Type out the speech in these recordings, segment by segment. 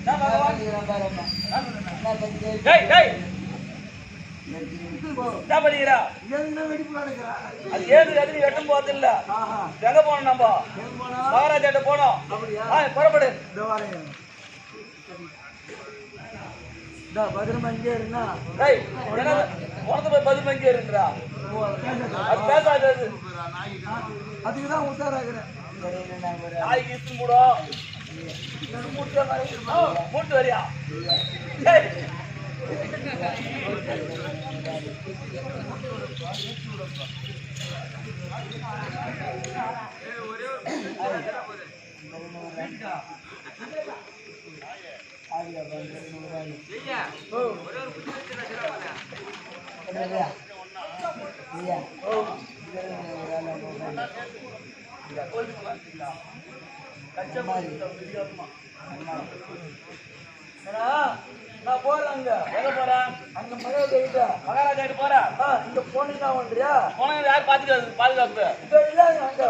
என்ன பண்ணிக்கிறா? அது ஏது எதுவும் எட்டும் போதில்ல. எங்க போனோம் நம்ம? மகாராஜாட்ட போனோம். புறப்படு. பதினஞ்சே இருந்தா உனக்கு போய் பதினஞ்சே இருந்தா அது பேசாது. அதுக்குதான் உஷாராகிறேன். நாய்க்கு இஸ்து கூடும் மூட்டு வரியா? நான் போறேன். அங்க எங்க போறேன்? அங்க மகாராஜா போறேன். இங்க போனீங்கன்னா ஒன்றியா போன யார் பாத்துக்கிறது? பாதுகாப்பு இல்ல. அங்க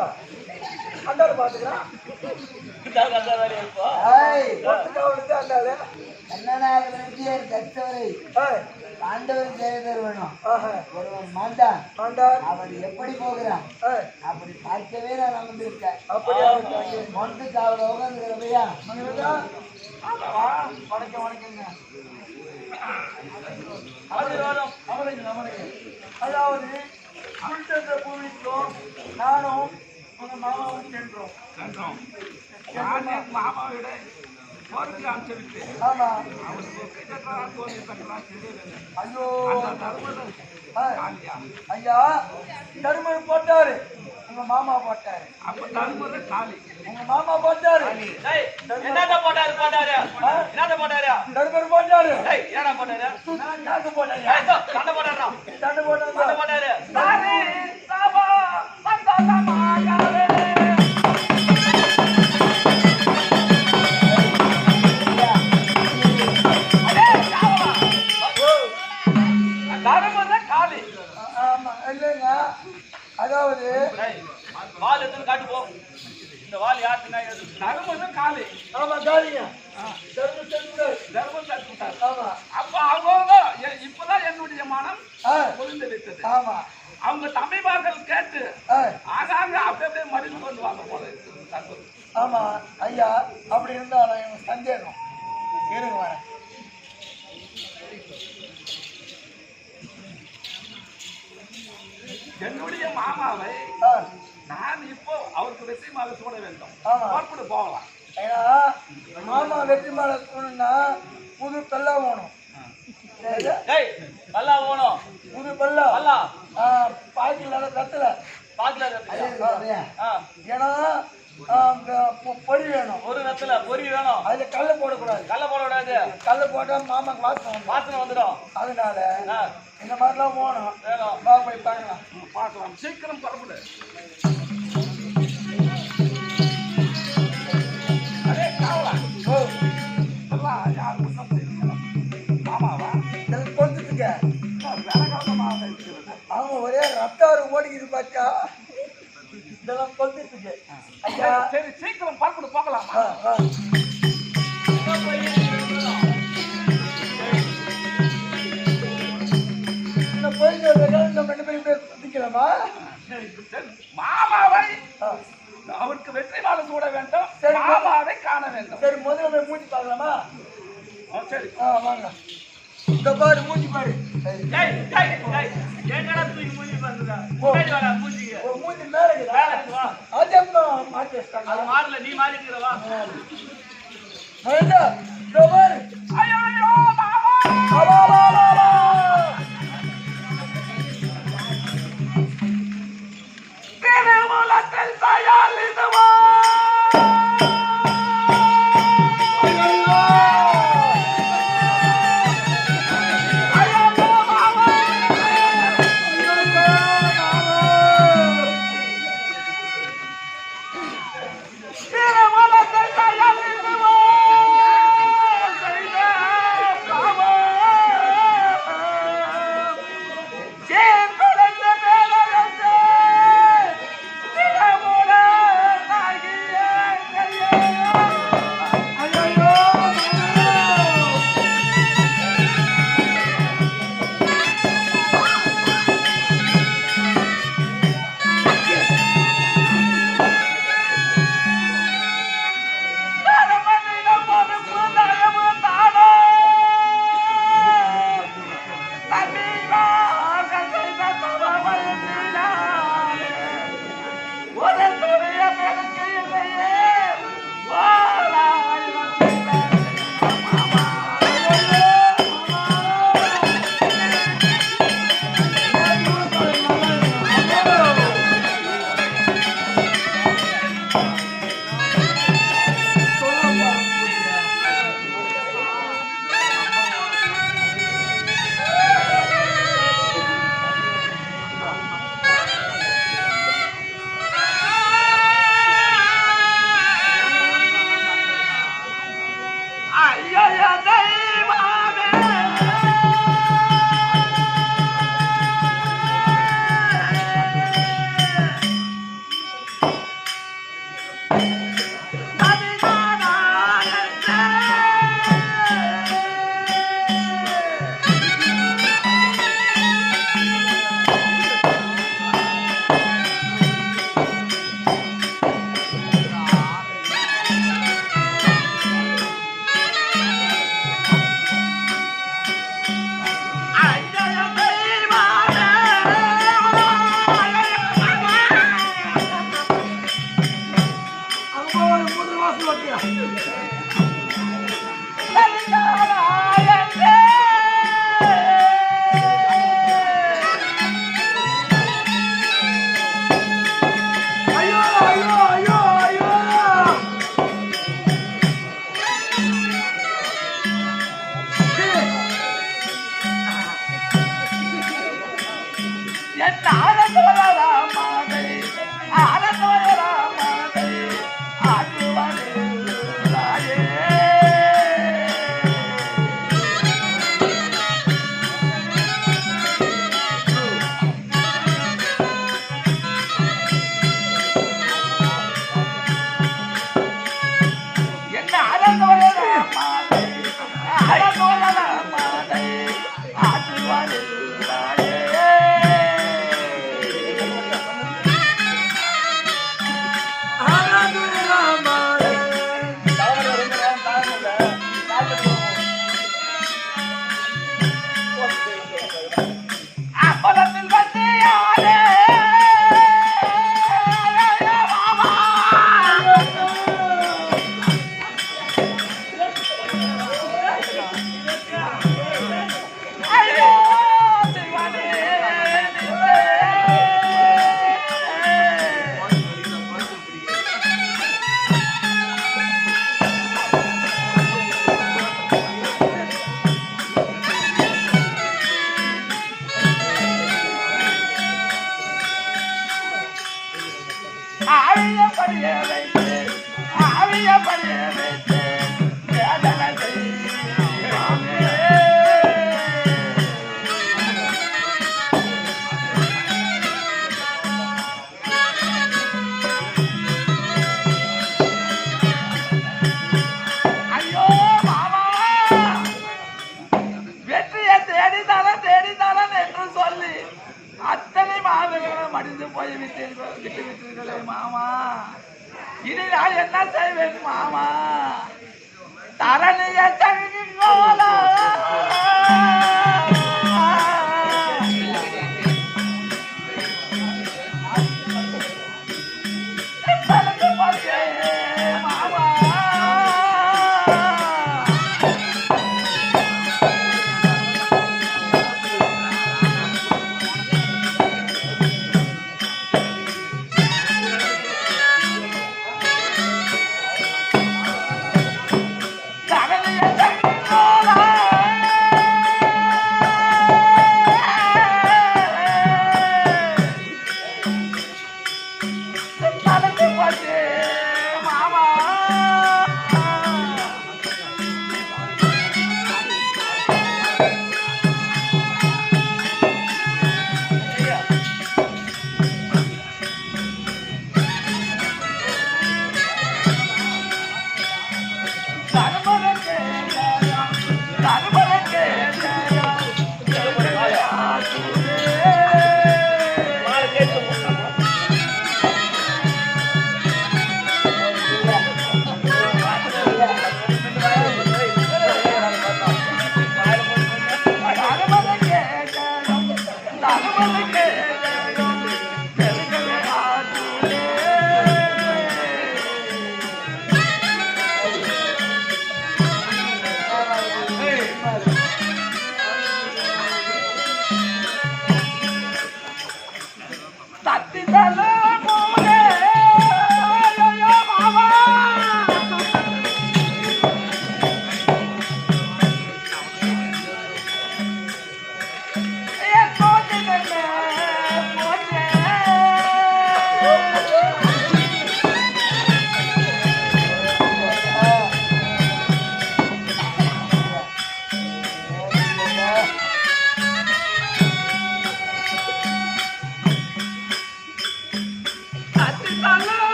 அண்டாரு பாத்துக்கலாம். ஆண்டவர் ஜெயதர் வேணும். ஒருவன் மாண்டான். அவர் எப்படி போகிறான் அப்படி பார்க்கவே நான் அமர்ந்திருக்கேன். அப்படியே மொண்டு காவல உட்காந்துக்கிறவையா? வணக்கம் வணக்கங்க. அதாவது அமிழ்ந்த பூமிக்கும் நானும் உங்க மாமாவும் சென்றோம். மாமாவிட ஆமா. ஐயோ ஐயா, தருமன் போட்டாரு, உங்க மாமா போட்டாரு. உங்க மாமா போட்டாரு. என்னத போட்டாரு? என்னத போட்டாரு? தருமன் போட்டாரு. என்னடா போட்டாரு? நாக்கு போட்டாரு. சண்டை போட்டாரா? சண்டை போட்டாரு. சாமி சாபா சந்தோஷமா யாரே அதாவது வால் எடுத்து காட்டு போ. இந்த வால் யாருக்குன்னா தர்மம் காலி. ஆமா காலிங்க. தர்மம் சாப்பிட்டாரு. ஆமா. அப்ப அவங்க இப்பதான் என்னுடைய மனம் ஒளிந்து விட்டது. ஆமா. அவங்க தம்பிமார்கள் கேட்டு ஆகாங்க அப்படியே மடிந்து கொண்டு வாங்க போல. ஆமா ஐயா, அப்படி இருந்தா எனக்கு சந்தேகம் இருங்க வரேன். என்னுடைய மாமாவை நான் இப்போ அவருக்கு வெற்றி மாலை சூட வேண்டும். போகலாம். ஏன்னா மாமா வெற்றி மாலை சூடணும்னா புது பெல்லா வேணும். பல்லா வேணும். புது பெல்லா பாக்கில கத்துல ஏன்னா பொறி வேணும். ஒரு நேரத்துல பொறி வேணும். அதுல கல்ல போடக்கூடாது. கல்ல போட்டா மாமாக்கு வாசனை வந்துடும். அதனால இந்த மாதிரிலாம் போகணும். போய் பார்க்கலாம். சீக்கிரம் பரப்புடு. மாமாவா கொடுத்துட்டுங்க. அவங்க ஒரே ரத்தாறு ஓடிக்குது பாச்சா. இதெல்லாம் கொண்டுட்டுங்க. ஐயா சரி சீக்கிரம் பரப்புடு போகலாம். மாமாவை அவருக்கு வெற்றி மாலை சூட வேண்டும். மாமாவை காண வேண்டும். சரி முதல்ல போய் மூஞ்சி பார்க்கலாமா? சரி வாங்க. இந்த பாரு மூஞ்சி பாரு. மூஞ்சி மேல அதம்மா மாட்டி மாடல நீ மாறிக்கிறவா? இந்த பாரு. ஐயோ மாமா மூலத்தில் தயாரிதவா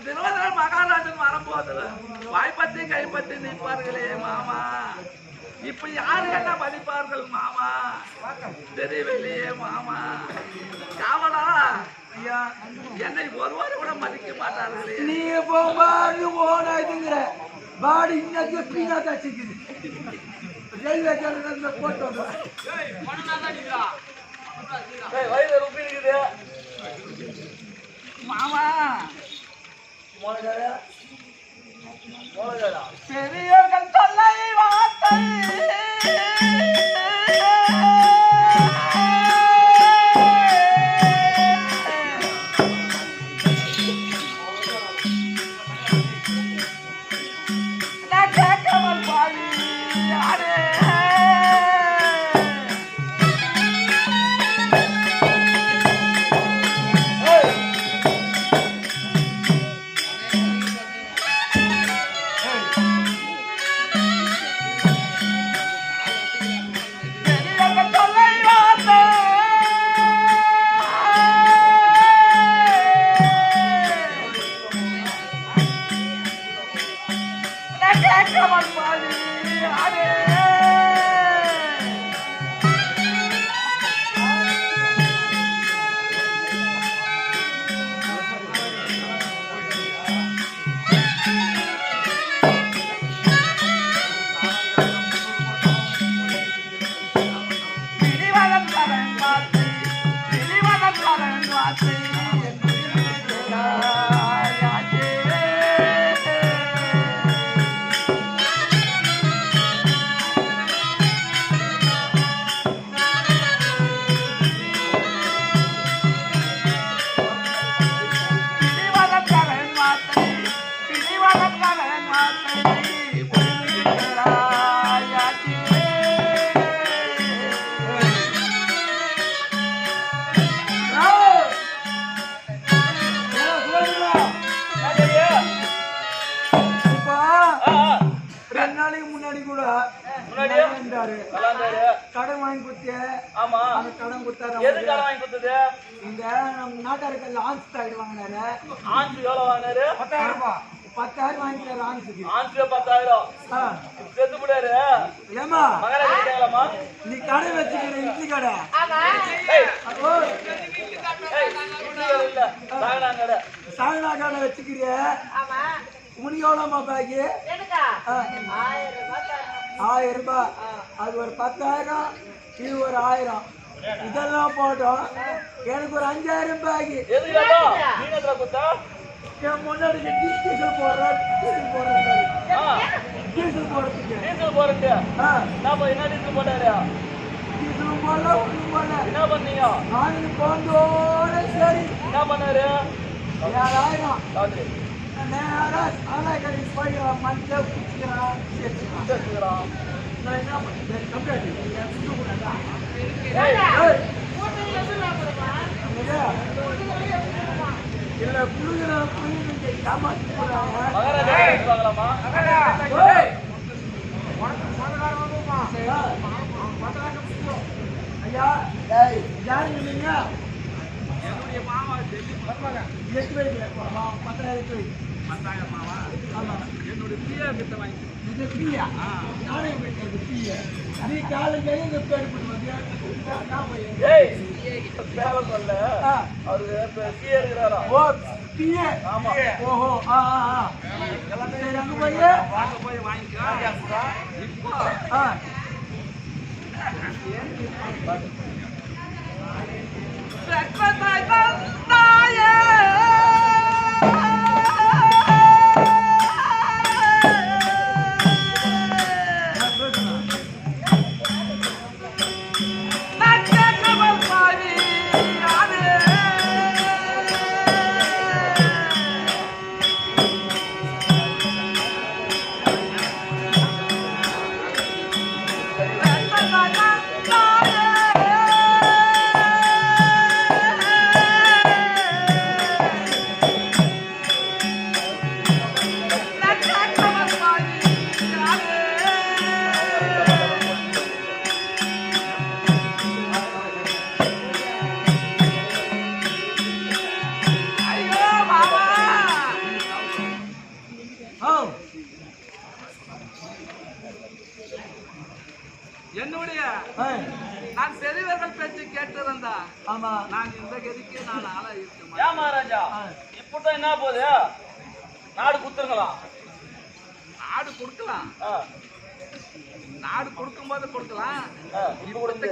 தினவதனால் மகாராஜன் வரும்போது வாய்ப்பத்தி கைப்பற்றி நிற்பார்களே மாமா, இப்ப யாரு என்ன மதிப்பார்கள் மாமா தெரியவில்லையே மாமா. காவலா ஐயா, என்னை ஒருவாறு கூட மதிக்க மாட்டார்களே. நீ போபாடு ஓனாதுங்கிற பாடி இன்னைக்கு பீனா தச்சுக்குது. ரயில்வே ஸ்டேஷன்ல போட்டு வந்தேன். வயது ருப்பி இருக்குது மாமா. பெரியவர்கள் சொல்லை வார்த்தை கேட்காமல் பாடி யாரே கடன் வாங்கி கொடுத்து கடன் கொடுத்தாரு. இந்த நம்ம நாட்டாருக்கு ஆன்ஸ் தாயிடு வாங்கினாரு. ஆன்ஸ் எவ்வளவு வாங்கினாரு? 10,000 ரூபாய். 10,000 வாங்கிக்கிறாரு ஆன்ஸுக்கு. ஆன்ஸுக்கு 10,000. செத்து போடாரு. ஏமா மகாராஜா கேட்கலாமா? நீ கடை வச்சுக்கிற இட்லி கடை. இல்ல சாகனா கடை. சாகனா கடை வச்சுக்கிற. உனக்கு எவ்வளோமா பாக்கி? 1000 ரூபாய். அது ஒரு 10,000, இது ஒரு 1000. இதெல்லாம் போட்டோம். எனக்கு ஒரு 5,000 பாக்கி. என் முன்னாடி டீசல் போடுறேன். டீசல் போடுறதுக்கு டீசல் போடுறது என்ன டீசல் போட்டாரு? டீசல் போடல, ஒன்றும் போடல. என்ன பண்ணீங்க? நாளைக்கு போந்தோட சரி என்ன பண்ணாரு? 7,000 நேரா ஆலாய்கறி போய் மஞ்சள் குடிச்சுக்கிறான், சேர்த்துக்கிறான். நான் என்ன பண்ணேன்? கம்ப்ளைண்ட் இல்ல குடுக்கிற புரியுது ஏமாத்தி போறாங்க. ஐயா யாருங்க நீங்க? என்னுடைய மாமா எட்டு வைக்கல 10,000 மாமா. ஆமா என்னுடைய பிரியா கிட்ட வாங்கி. இது பிரியா? நானே வைக்கிறது பிரியா. நீ காலையில இந்த பேர் போட்டு சொல்ல அவரு பிரியா இருக்கிறாரா? ஓ பிரியா. ஆமா. ஓஹோ சரி அங்க போய் வாங்கிக்கோ. இப்போ நான் பெரியவர்கள் பேச்சு கேட்டிருந்தா ஆமா நான் இந்த கதிக்கு நான் ஆளா இருக்கேன். ஏன் மகாராஜா இப்பதான் என்ன போகுது நாடு குத்துருங்களாம். நாடு கொடுக்கலாம், நாடு கொடுக்கும்போது கொடுக்கலாம். இப்ப கொடுத்து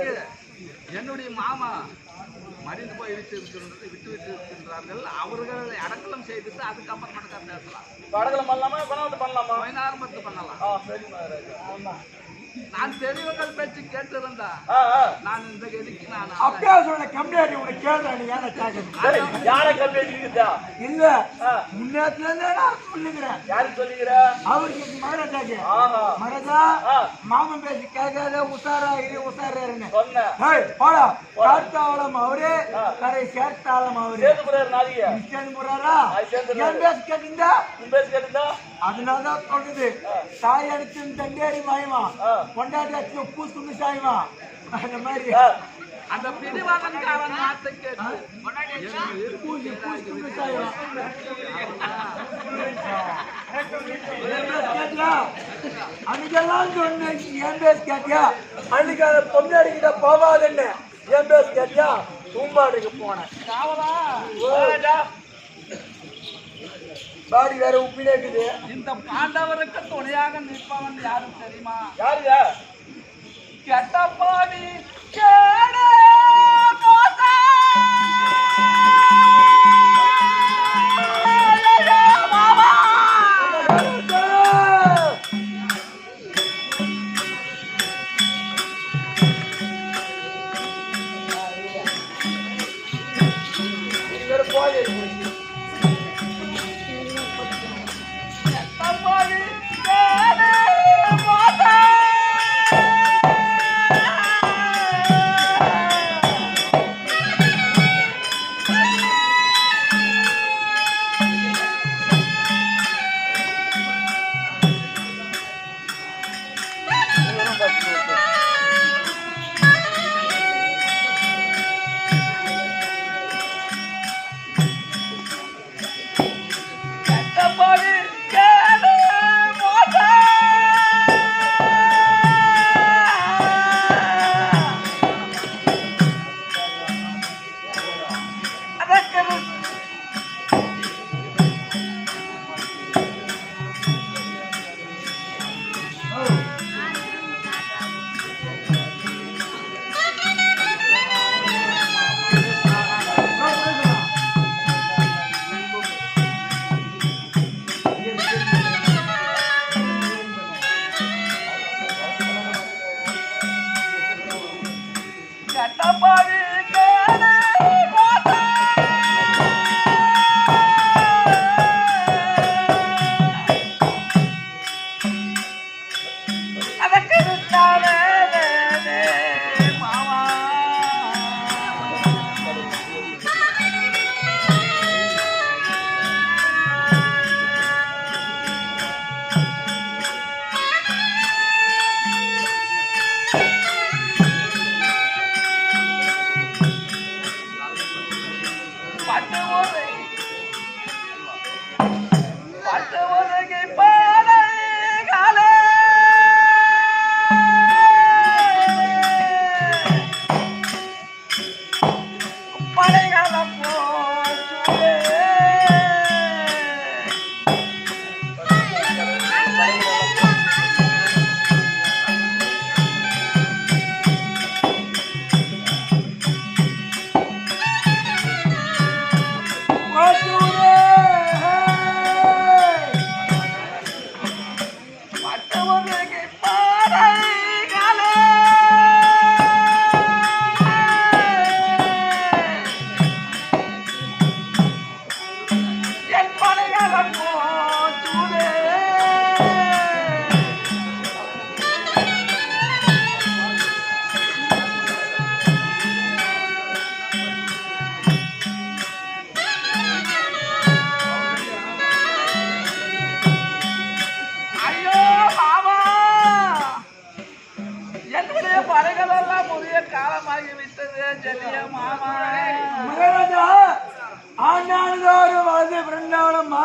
என்னுடைய மாமா மறிந்து போய் விட்டு இருக்கின்றார்கள். அவர்களை அடக்கலம் செய்துட்டு அதுக்கப்புறம் மட்டும் பேசலாம். அடக்கலம் பண்ணலாமா பணம் பண்ணலாமா? ஆரம்பத்து பண்ணலாம். சரி மகாராஜா. நான் பெரியவர்கள் பேச்சு கேட்டிருந்தா நான் இந்த கதிக்கு நான் அப்படியே சொல்ல கம்மியாடி உனக்கு கேள்றா நீ ஏன்னா கேட்கணும் யாரை கம்பி இருக்குதா? இல்ல முன்னேத்துல இருந்தே நான் சொல்லுகிறேன். யாருக்கு சொல்லிக்கிற? அவருக்கு மகாராஜாக்கு மகாராஜா மாமன் பேசி கேட்காத உசாரா இரு உசாராருன்னு சொன்னேன். போடா காத்தாவளம் அவரு கரை சேர்த்தாளம் அவரு சேர்ந்து போறாரு நாளைக்கு சேர்ந்து போறாரா? என் பேசி கேட்டுந்தா உன் பேசி கேட்டுந்தா அதனாலதான் சொல்லுது தாய் அடிச்சு தண்டேரி மாயமா கொண்டாடி அடிச்சு பூ துணி சாயமா அந்த மாதிரி அந்த பிடிவாதன்காரன் வார்த்தை கேட்டு பூசி பூசி துணி சாயமா கேட்டியா? அன்னைக்கெல்லாம் சொன்ன என் பேச கேட்டியா? அன்னைக்கு அந்த பொம்னாடிக்கிட்ட போவாதுன்னு என் பேச கேட்டியா? தூம்பாடுக்கு போனேன் பாடி வேற உப்பிலே இருக்குது. இந்த பாண்டவருக்கு துணையாக நிற்பவன் யாரும் தெரியுமா? யாருங்க? கெட்டப்பாவி கேடு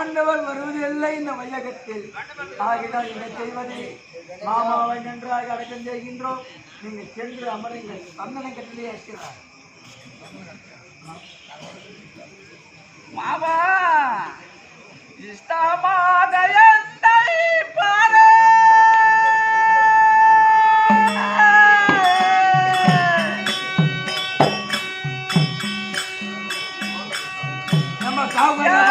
ஆண்டவர் வருவதில்லை இந்த வையகத்தில். ஆகினால் என்ன செய்வது? மாமாவை நன்றாக அடக்கம் செய்கின்றோம். நீங்கள் சென்று அமருங்கள். சந்தன கட்டிலே இருக்கிறார் மாமா இஷ்டமாக என்னை பாரு. நம்ம காவலா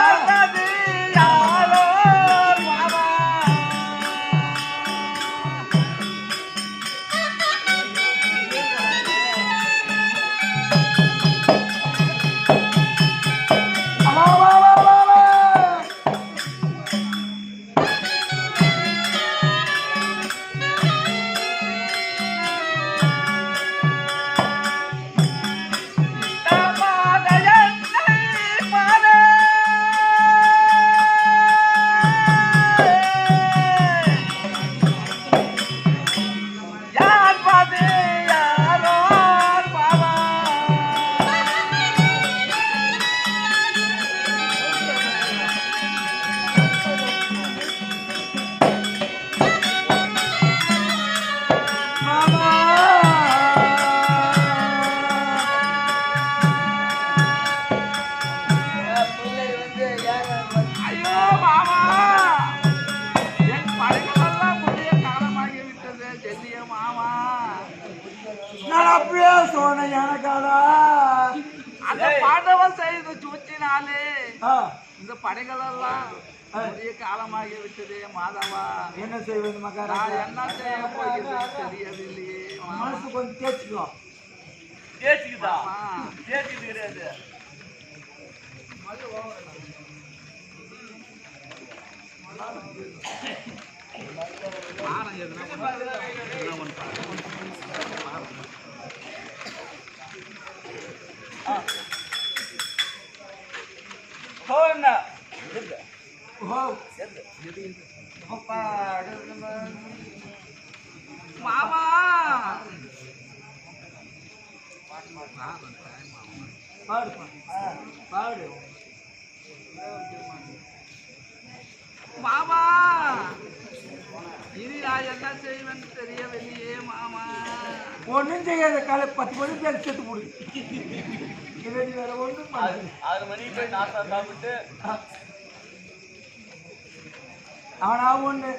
இந்த படைகளெல்லாம் பெரிய காலமாகி விட்டதே மாதவா. என்ன செய்வது மகாராஜா? என்ன செய்ய போகிறது தெரியவில்லையே. மனசு கொஞ்சம் தேய்ச்சிக்கோ. தேய்ச்சிக்குதா? தேய்ச்சிது கிடையாது. மாமா பாடு மாமா இனி நான் என்ன செய்வேன் தெரியவில்லையே மாமா. ஒன்றும் செய்யாத காலை 10 மணி பேர் செத்து போடு. வேற ஒன்றும் 6 மணிக்கு போய் நாஸ்தா சாப்பிட்டு அவனா ஒண்ணு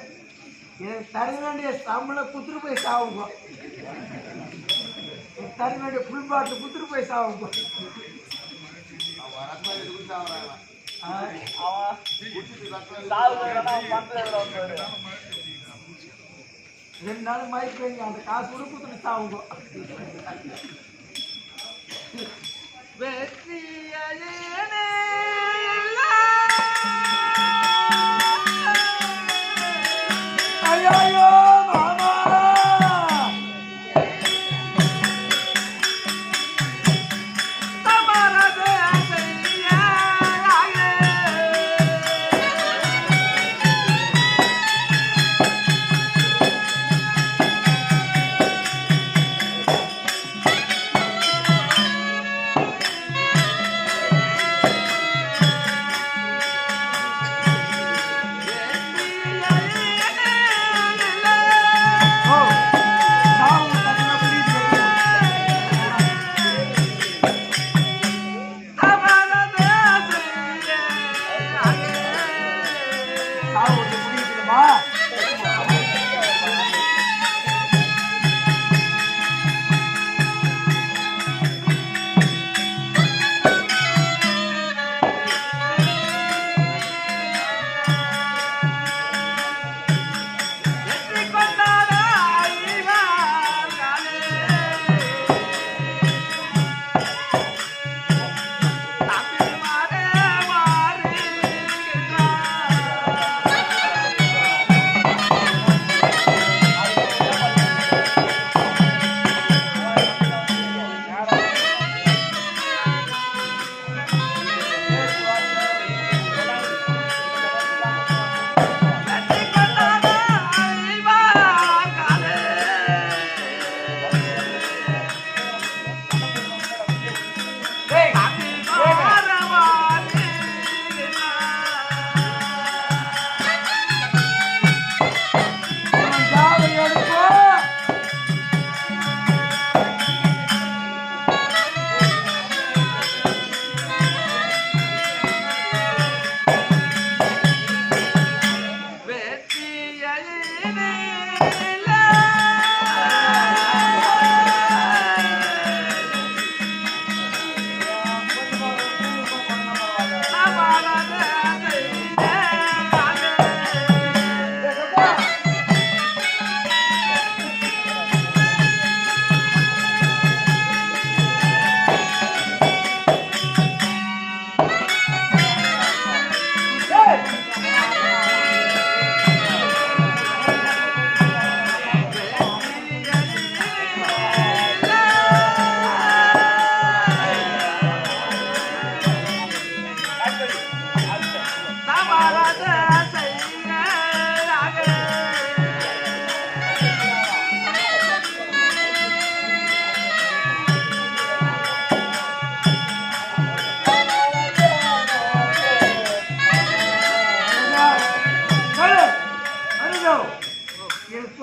எனக்கு தர வேண்டிய சம்பளம் குத்துரு போய் சாவுங்க. தர வேண்டிய புல் பாட்டு குத்துரு போய் சாவுங்க. ரெண்டு நாள் மயக்க அந்த காசு கூட குத்துட்டு சாவுங்க. ஐயோ மாமா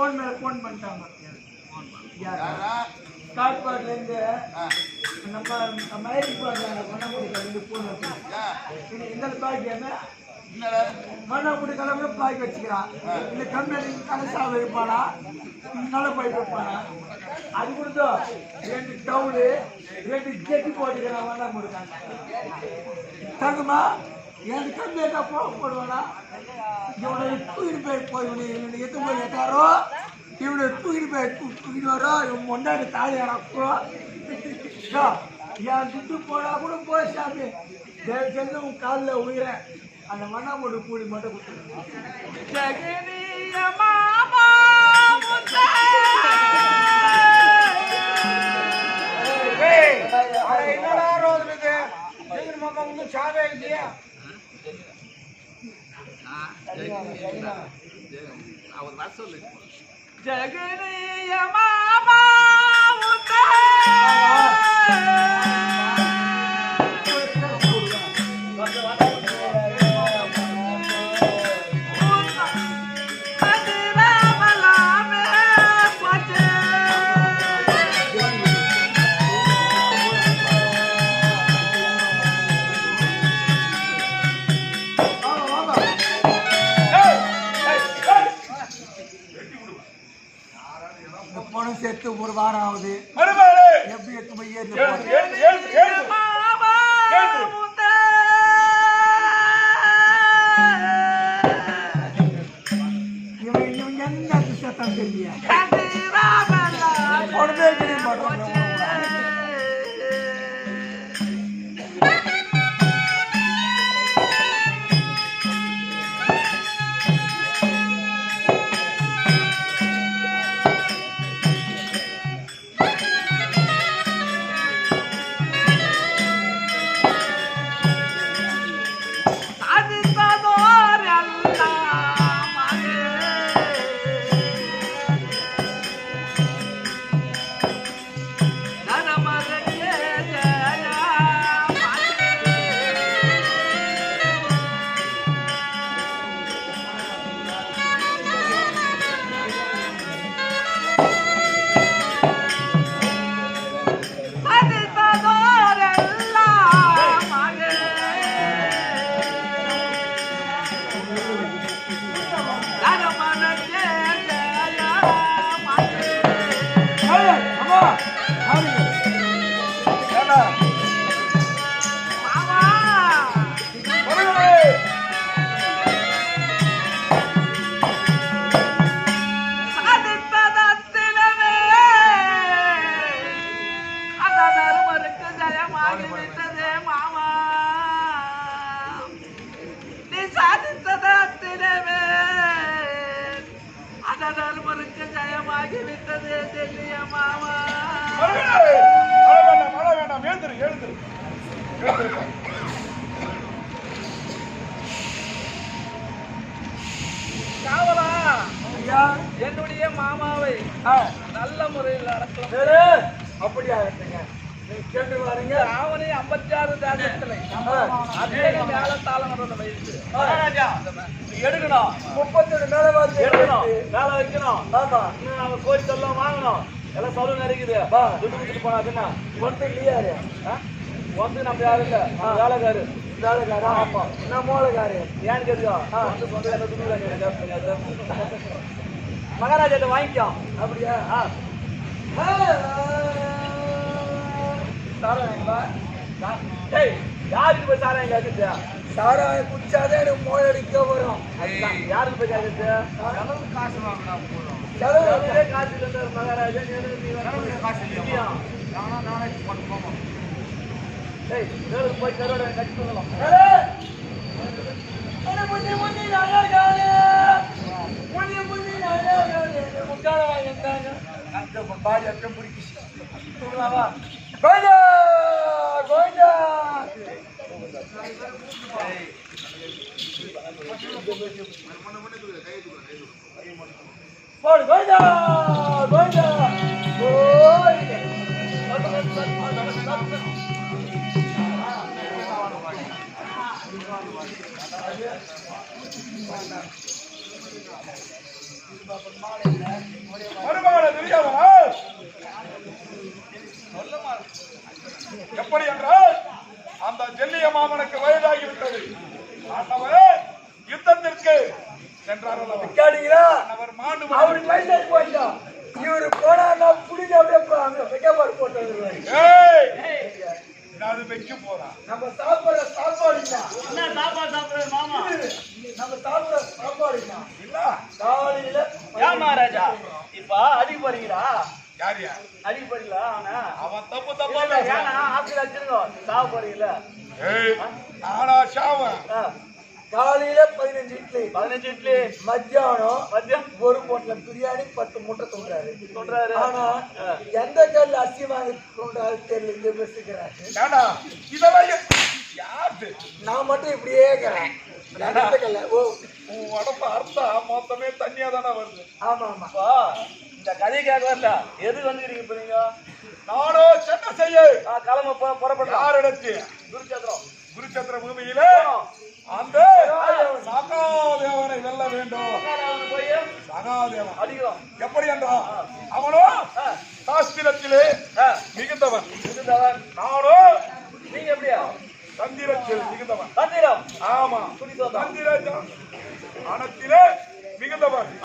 போன் மேல போன் பண்ணிட்டாங்க. காட்பாடுல இருந்து நம்ம மயிரி பாடுறாங்க மண்ணாக்குடி போன் வச்சு இந்த பாக்கியாம மண்ணாக்குடி கிளம்பி பாக்கி வச்சுக்கிறான். இந்த கம்பெனி கலசா வைப்பானா நல்ல பைப் வைப்பானா அது கொடுத்தோம் 2 டவுலு 2 ஜெட்டி போட்டுக்கிறான் மண்ணாக்குடி தங்குமா என் கம்பெனி போக போடுவானா இவனை தூக்கிட்டு போய் எத்து போய் எட்டாரோ இவனை தூக்கிட்டு வரோ இவன் முன்னாடி தாலி இறக்கோ என் துட்டு போனா கூட போய் சாமி தயவு செஞ்சு உன் காலில் உயிரை அந்த மண்ணாமூடு கூடி மட்டும் என்னடா ரோதுறது மக்கள் ஒன்றும் சாவே இல்லையா அவர் வர சொல்லு ஜெகனிய மாமா சேர்த்து ஒரு வாரம் ஆகுது எப்படி எத்து போய் இவன் என்ன சத்தம் தெரியல என்னுடைய மாமாவை நல்ல முறையில் அடக்கலாம். அப்படியா இருக்குங்க கேட்டு வாருங்க. அவனே 56 தேசத்துல மேலத்தாளம் வயசு எடுக்கணும் 37 மேல எடுக்கணும் வேலை வைக்கணும். ஆமா நம்ம கோயில் எல்லாம் வாங்கணும் எல்லாம் சொல்ல நிறைக்குது துட்டு கொடுத்துட்டு போனா அதுன்னா ஒன்று இல்லையாரு வந்து நம்ம யாரும் இல்ல வேலைக்காரு வேலைக்காரா ஆமா நான் மூளைக்காரு ஏன்னு கேட்குதோ மகாராஜாட்ட வாங்கிக்கோ. அப்படியா யாருக்கு போய் சாராயம் கேட்குது? சாராயம் குடிச்சாதான் எனக்கு மோய் அடிக்க வரும். யாருக்கு போய் கேட்குது? காசு வாங்கினா போதும். செலவு காசு இல்லை மகாராஜா. போய் கருவாடை கட்டி சொல்லலாம். பாடி அப்புறம் பிடிச்சி சொல்லலாமா? கோயிலா கோயிலா போடு கோயிலா கோயிலா மருமகனை தெரியாதா? எப்படி என்றால் அந்த ஜெல்லிய மாமனுக்கு வயதாகிவிட்டது. ஆண்டவரே யுத்தத்திற்கு சென்றார்கள். கேட்டீங்களா? அவர் மாண்டு அவருக்கு வயசாகி போயிட்டா. இவரு போனா புடிஞ்ச அப்படியே வெக்கப்பாடு போட்டு வந்துருவாரு. அது வைக்க போறான். நம்ம சாப்பிடுற சாப்பாடுமா என்ன சாப்பாடு சாப்பிடுறது மாமா? நம்ம சாப்பிடுற சாப்பாடுமா இல்ல காலையில ஏன் மகாராஜா இப்ப அடிக்க போறீங்களா? யாரியா அடிக்க போறீங்களா? அவன் தப்பு தப்பா ஏன்னா ஆப்பிள் வச்சிருங்க சாப்பிட போறீங்களா? ஆனா சாவன் காலையில 15 இட்லி 15 இட்லி, மத்தியானம் ஒரு பொட்டல பிரியாணி 10 முட்டை சொல்றாரு. ஆனா எந்த கல்ல அரிசி வாங்கி கொண்டாரு தெரியல. இங்க பேசிக்கிறாரு. இதெல்லாம் யாரு? நான் மட்டும் இப்படியே இருக்கிறேன். உன் உடம்பு அர்த்தம் மொத்தமே தண்ணியா தானே வருது. ஆமா ஆமா. இந்த கதையை கேட்க வரல. எதுக்கு வந்துக்கிறீங்க இப்ப நீங்க? நானோ சென்ன செய்ய கிளம்ப புறப்பட்டு யாரிடத்து? குருச்சேத்திரம். குருச்சேத்திர பூமியில அந்த சகாதேவனை வெல்ல வேண்டும். போய் சகாதேவன் அடிக்கிறோம். எப்படி என்றால் அவனோ சாஸ்திரத்திலே மிகுந்தவன். நானோ நீங்க எப்படியா? தந்திரத்தில் மிகுந்தவன். தந்திரம். ஆமா குடி சோதா. தந்திர அனத்திலே மிகுந்தவன்.